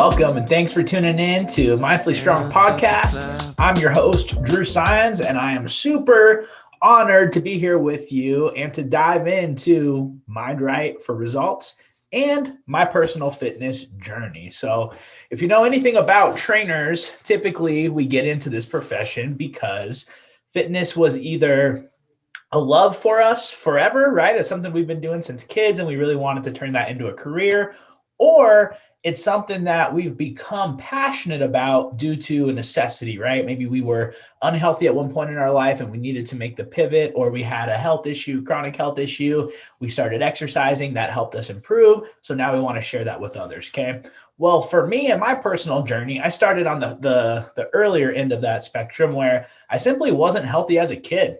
Welcome and thanks for tuning in to Mindfully Strong Podcast. I'm your host, Drew Saenz, and I am super honored to be here with you and to dive into Mindright for results and my personal fitness journey. So if you know anything about trainers, typically we get into this profession because fitness was either a love for us forever, right? It's something we've been doing since kids and we really wanted to turn that into a career, or it's something that we've become passionate about due to a necessity, right? Maybe we were unhealthy at one point in our life and we needed to make the pivot, or we had a health issue, chronic health issue. We started exercising, that helped us improve. So now we want to share that with others, okay? Well, for me and my personal journey, I started on the earlier end of that spectrum where I simply wasn't healthy as a kid.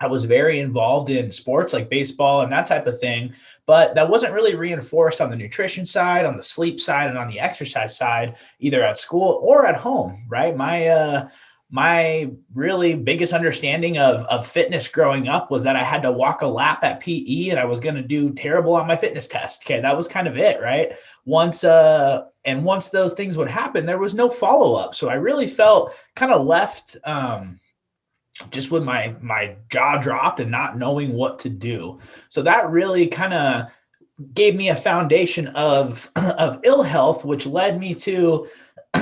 I was very involved in sports like baseball and that type of thing, but that wasn't really reinforced on the nutrition side, on the sleep side, and on the exercise side, either at school or at home, right? My really biggest understanding of fitness growing up was that I had to walk a lap at PE and I was going to do terrible on my fitness test. Okay. That was kind of it, right? Once those things would happen, there was no follow-up. So I really felt kind of left, just with my jaw dropped and not knowing what to do. So that really kind of gave me a foundation of ill health, which led me to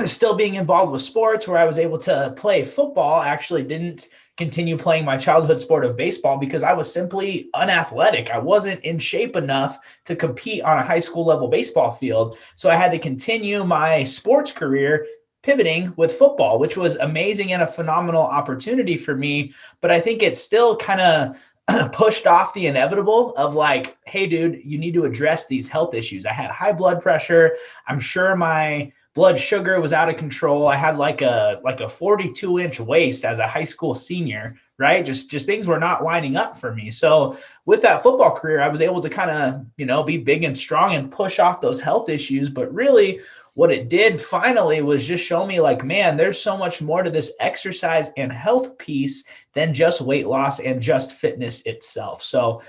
still being involved with sports, where I was able to play football. I actually didn't continue playing my childhood sport of baseball because I was simply unathletic. I wasn't in shape enough to compete on a high school level baseball field. So I had to continue my sports career pivoting with football, which was amazing and a phenomenal opportunity for me. But I think it still kind of pushed off the inevitable of like, hey, dude, you need to address these health issues. I had high blood pressure. I'm sure my blood sugar was out of control. I had like a 42-inch waist as a high school senior, right? Just things were not lining up for me. So with that football career, I was able to kind of, be big and strong and push off those health issues. But really, what it did finally was just show me like, man, there's so much more to this exercise and health piece than just weight loss and just fitness itself. So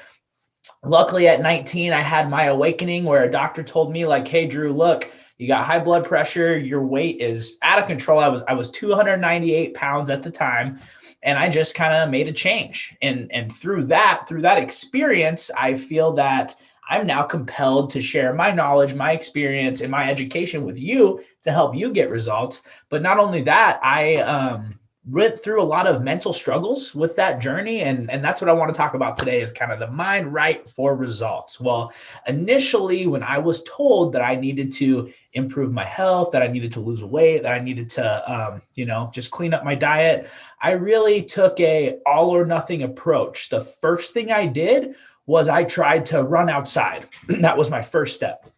luckily at 19, I had my awakening where a doctor told me like, hey, Drew, look, you got high blood pressure. Your weight is out of control. I was 298 pounds at the time. And I just kind of made a change. And through that experience, I feel that I'm now compelled to share my knowledge, my experience, and my education with you to help you get results. But not only that, I went through a lot of mental struggles with that journey. And that's what I want to talk about today is kind of the Mindright for results. Well, initially, when I was told that I needed to improve my health, that I needed to lose weight, that I needed to, just clean up my diet, I really took a all or nothing approach. The first thing I did was I tried to run outside. That was my first step.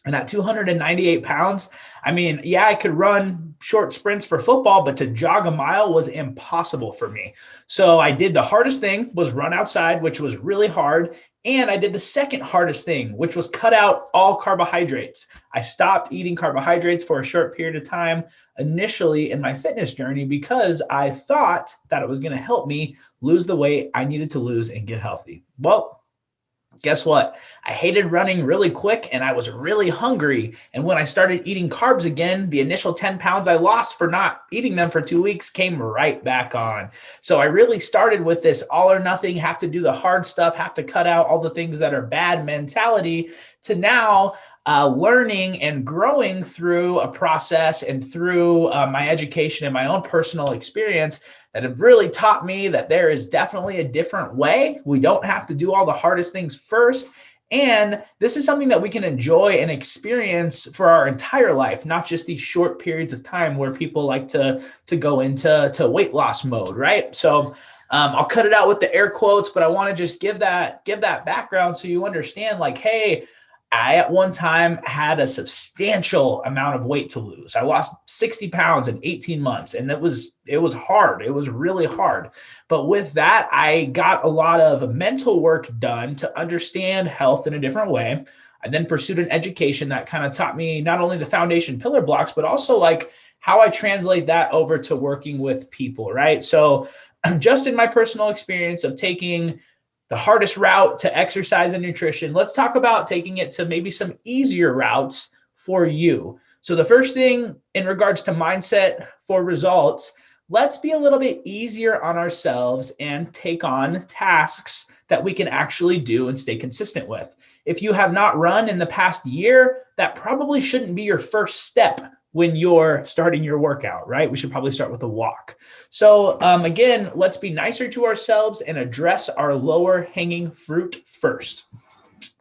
And at 298 pounds, I could run short sprints for football, but to jog a mile was impossible for me. So I did the hardest thing was run outside, which was really hard. And I did the second hardest thing, which was cut out all carbohydrates. I stopped eating carbohydrates for a short period of time initially in my fitness journey because I thought that it was going to help me lose the weight I needed to lose and get healthy. Well, guess what? I hated running really quick and I was really hungry. And when I started eating carbs again, the initial 10 pounds I lost for not eating them for 2 weeks came right back on. So I really started with this all or nothing, have to do the hard stuff, have to cut out all the things that are bad mentality, to now learning and growing through a process and through my education and my own personal experience that have really taught me that there is definitely a different way. We don't have to do all the hardest things first. And this is something that we can enjoy and experience for our entire life, not just these short periods of time where people like to go into weight loss mode, right? So I'll cut it out with the air quotes, but I want to just give that background so you understand like, hey, I at one time had a substantial amount of weight to lose. I lost 60 pounds in 18 months and it was hard. It was really hard. But with that, I got a lot of mental work done to understand health in a different way. I then pursued an education that kind of taught me not only the foundation pillar blocks, but also like how I translate that over to working with people, right? So just in my personal experience of taking the hardest route to exercise and nutrition, let's talk about taking it to maybe some easier routes for you. So the first thing in regards to mindset for results, let's be a little bit easier on ourselves and take on tasks that we can actually do and stay consistent with. If you have not run in the past year, that probably shouldn't be your first step when you're starting your workout, right? We should probably start with a walk. So again, let's be nicer to ourselves and address our lower hanging fruit first.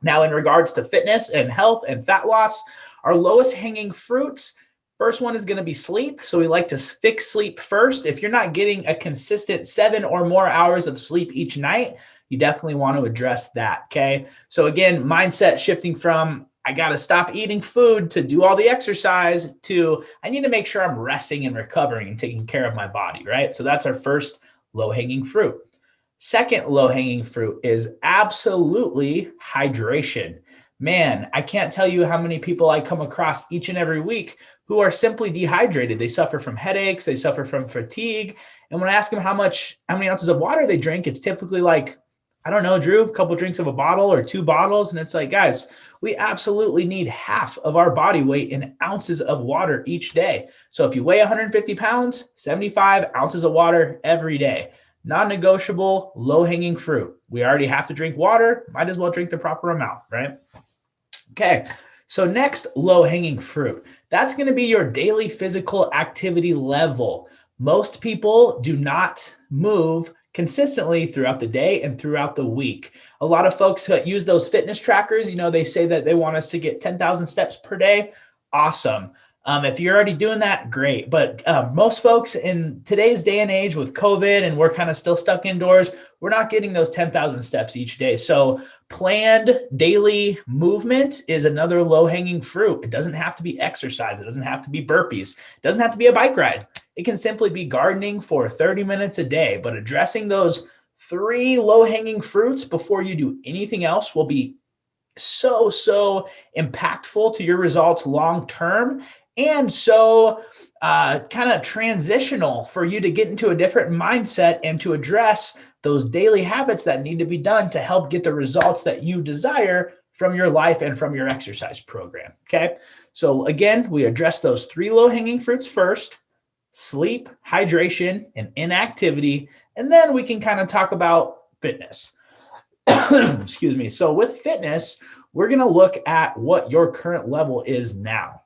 Now, in regards to fitness and health and fat loss, our lowest hanging fruits, first one is going to be sleep. So we like to fix sleep first. If you're not getting a consistent 7 or more hours of sleep each night, you definitely want to address that. Okay. So again, mindset shifting from I got to stop eating food to do all the exercise to I need to make sure I'm resting and recovering and taking care of my body, right? So that's our first low hanging fruit. Second low hanging fruit is absolutely hydration. Man, I can't tell you how many people I come across each and every week who are simply dehydrated. They suffer from headaches, they suffer from fatigue. And when I ask them how many ounces of water they drink, it's typically like, I don't know, Drew, a couple drinks of a bottle or 2 bottles. And it's like, guys, we absolutely need half of our body weight in ounces of water each day. So if you weigh 150 pounds, 75 ounces of water every day. Non-negotiable, low-hanging fruit. We already have to drink water. Might as well drink the proper amount, right? Okay, so next, low-hanging fruit. That's going to be your daily physical activity level. Most people do not move consistently throughout the day and throughout the week. A lot of folks that use those fitness trackers, they say that they want us to get 10,000 steps per day. Awesome. If you're already doing that, great. But most folks in today's day and age with COVID and we're kind of still stuck indoors, we're not getting those 10,000 steps each day. So planned daily movement is another low-hanging fruit. It doesn't have to be exercise. It doesn't have to be burpees. It doesn't have to be a bike ride. It can simply be gardening for 30 minutes a day. But addressing those 3 low-hanging fruits before you do anything else will be so impactful to your results long-term. And so kind of transitional for you to get into a different mindset and to address those daily habits that need to be done to help get the results that you desire from your life and from your exercise program. Okay. So again, we address those 3 low-hanging fruits first: sleep, hydration, and inactivity. And then we can kind of talk about fitness. Excuse me. So with fitness, we're going to look at what your current level is now.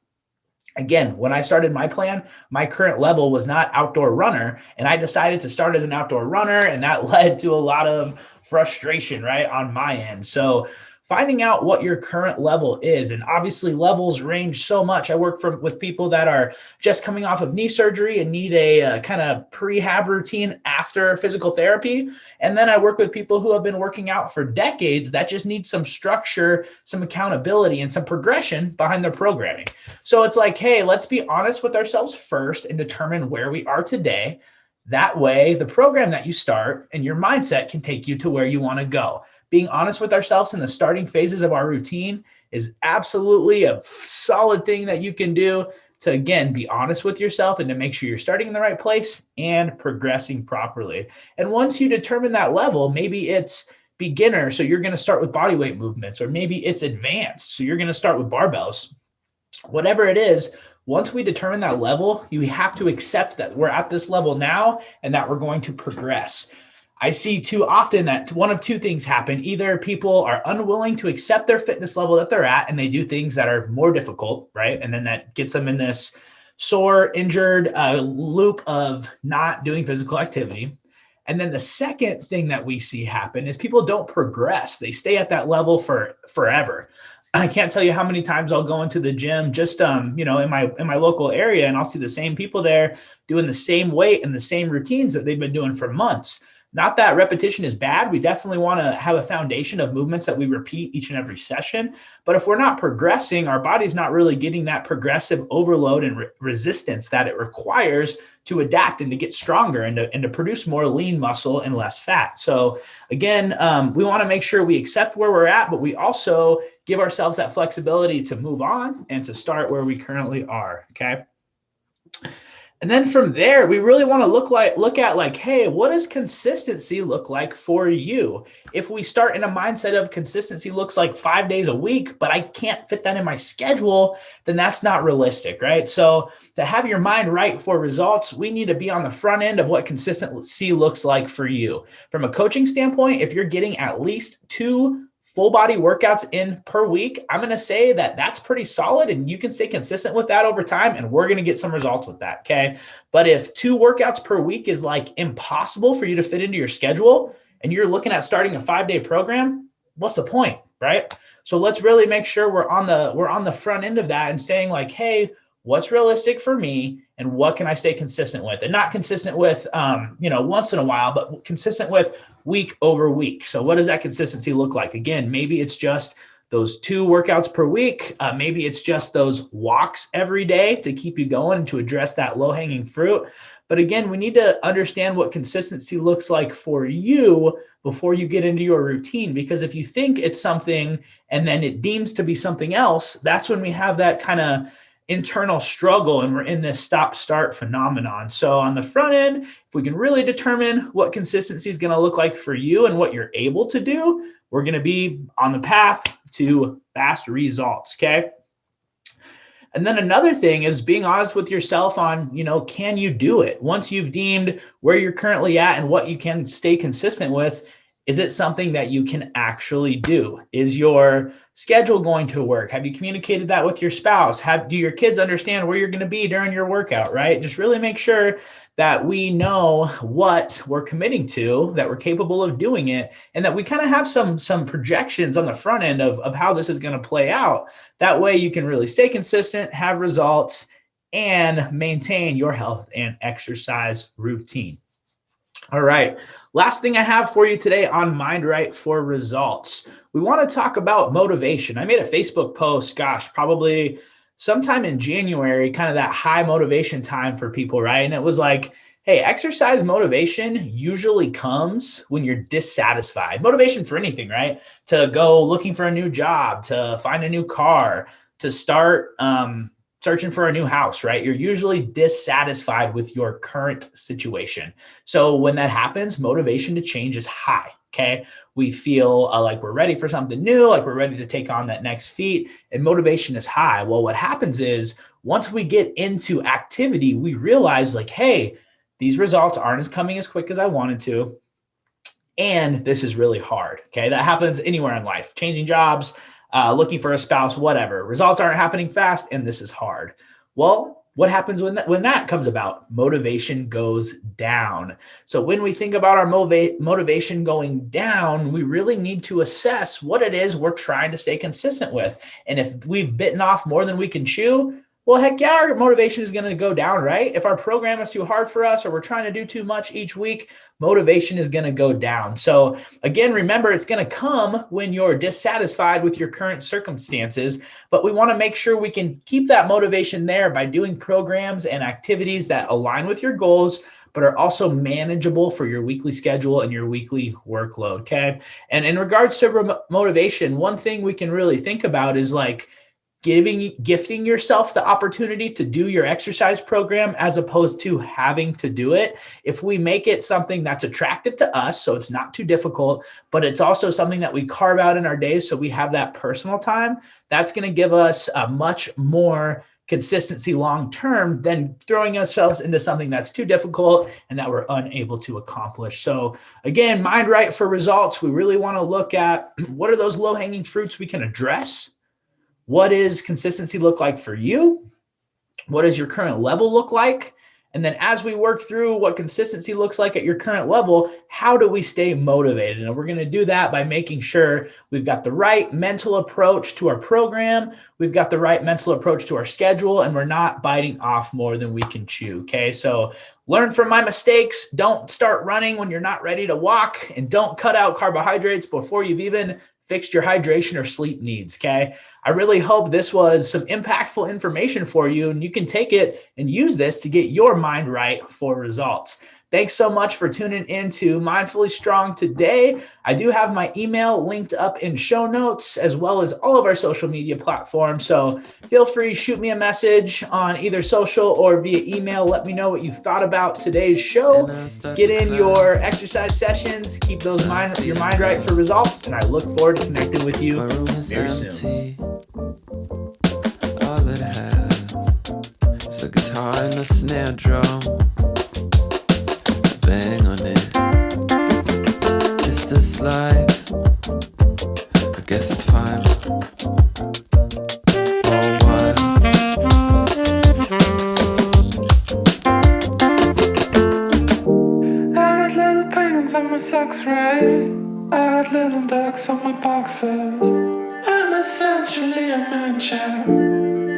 Again, when I started my plan, my current level was not outdoor runner, and I decided to start as an outdoor runner, and that led to a lot of frustration, right, on my end. So finding out what your current level is, and obviously levels range so much. I work with people that are just coming off of knee surgery and need a kind of prehab routine after physical therapy. And then I work with people who have been working out for decades that just need some structure, some accountability, and some progression behind their programming. So it's like, hey, let's be honest with ourselves first and determine where we are today. That way, the program that you start and your mindset can take you to where you want to go. Being honest with ourselves in the starting phases of our routine is absolutely a solid thing that you can do to, again, be honest with yourself and to make sure you're starting in the right place and progressing properly. And once you determine that level, maybe it's beginner, so you're going to start with body weight movements, or maybe it's advanced, so you're going to start with barbells. Whatever it is, once we determine that level, you have to accept that we're at this level now and that we're going to progress. I see too often that one of 2 things happen. Either people are unwilling to accept their fitness level that they're at, and they do things that are more difficult, right? And then that gets them in this sore, injured loop of not doing physical activity. And then the second thing that we see happen is people don't progress. They stay at that level for forever. I can't tell you how many times I'll go into the gym just in my local area, and I'll see the same people there doing the same weight and the same routines that they've been doing for months. Not that repetition is bad. We definitely want to have a foundation of movements that we repeat each and every session. But if we're not progressing, our body's not really getting that progressive overload and resistance that it requires to adapt and to get stronger and to produce more lean muscle and less fat. So again, we want to make sure we accept where we're at, but we also give ourselves that flexibility to move on and to start where we currently are. Okay. And then from there, we really want to look at like, hey, what does consistency look like for you? If we start in a mindset of consistency looks like 5 days a week, but I can't fit that in my schedule, then that's not realistic, right? So to have your mind right for results, we need to be on the front end of what consistency looks like for you. From a coaching standpoint, if you're getting at least 2 full body workouts in per week, I'm going to say that that's pretty solid and you can stay consistent with that over time and we're going to get some results with that. Okay. But if 2 workouts per week is like impossible for you to fit into your schedule and you're looking at starting a 5-day program, what's the point? Right. So let's really make sure we're on the front end of that and saying like, hey, what's realistic for me and what can I stay consistent with? And not consistent with, once in a while, but consistent with week over week. So what does that consistency look like? Again, maybe it's just those 2 workouts per week. Maybe it's just those walks every day to keep you going and to address that low-hanging fruit. But again, we need to understand what consistency looks like for you before you get into your routine. Because if you think it's something and then it deems to be something else, that's when we have that kind of internal struggle and we're in this stop-start phenomenon. So on the front end, if we can really determine what consistency is going to look like for you and what you're able to do, we're going to be on the path to fast results. Okay. And then another thing is being honest with yourself on, can you do it? Once you've deemed where you're currently at and what you can stay consistent with, is it something that you can actually do? Is your schedule going to work? Have you communicated that with your spouse? Do your kids understand where you're going to be during your workout, right? Just really make sure that we know what we're committing to, that we're capable of doing it, and that we kind of have some projections on the front end of how this is going to play out. That way you can really stay consistent, have results, and maintain your health and exercise routine. All right. Last thing I have for you today on Mindright for results. We want to talk about motivation. I made a Facebook post, probably sometime in January, kind of that high motivation time for people, right? And it was like, hey, exercise motivation usually comes when you're dissatisfied. Motivation for anything, right? To go looking for a new job, to find a new car, to start searching for a new house, right? You're usually dissatisfied with your current situation. So when that happens, motivation to change is high. Okay. We feel like we're ready for something new, like we're ready to take on that next feat, and motivation is high. Well, what happens is once we get into activity, we realize like, hey, these results aren't coming as quick as I wanted to. And this is really hard. Okay. That happens anywhere in life, changing jobs, looking for a spouse, whatever. Results aren't happening fast, and this is hard. Well, what happens when that comes about? Motivation goes down. So when we think about our motivation going down, we really need to assess what it is we're trying to stay consistent with. And if we've bitten off more than we can chew, well, heck yeah, our motivation is going to go down, right? If our program is too hard for us or we're trying to do too much each week, motivation is going to go down. So again, remember, it's going to come when you're dissatisfied with your current circumstances, but we want to make sure we can keep that motivation there by doing programs and activities that align with your goals, but are also manageable for your weekly schedule and your weekly workload, okay? And in regards to motivation, one thing we can really think about is like, gifting yourself the opportunity to do your exercise program as opposed to having to do it. If we make it something that's attractive to us, so it's not too difficult, but it's also something that we carve out in our days so we have that personal time, that's going to give us a much more consistency long-term than throwing ourselves into something that's too difficult and that we're unable to accomplish. So again, Mindright for results. We really want to look at what are those low-hanging fruits we can address. What does consistency look like for you? What does your current level look like? And then as we work through what consistency looks like at your current level, how do we stay motivated? And we're going to do that by making sure we've got the right mental approach to our program. We've got the right mental approach to our schedule, and we're not biting off more than we can chew. Okay. So learn from my mistakes. Don't start running when you're not ready to walk, and don't cut out carbohydrates before you've even fixed your hydration or sleep needs. Okay. I really hope this was some impactful information for you, and you can take it and use this to get your mind right for results. Thanks so much for tuning in to Mindfully Strong today. I do have my email linked up in show notes, as well as all of our social media platforms. So feel free to shoot me a message on either social or via email. Let me know what you thought about today's show. Get in your exercise sessions, keep your mind right for results, and I look forward to connecting with you very soon. All it has is a guitar and a snare drum. Bang on it. Is this life? I guess it's fine. Oh, what? I got little penguins on my socks, right? I got little ducks on my boxers. I'm essentially a man child.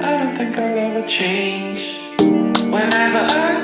I don't think I'll ever change. Whenever I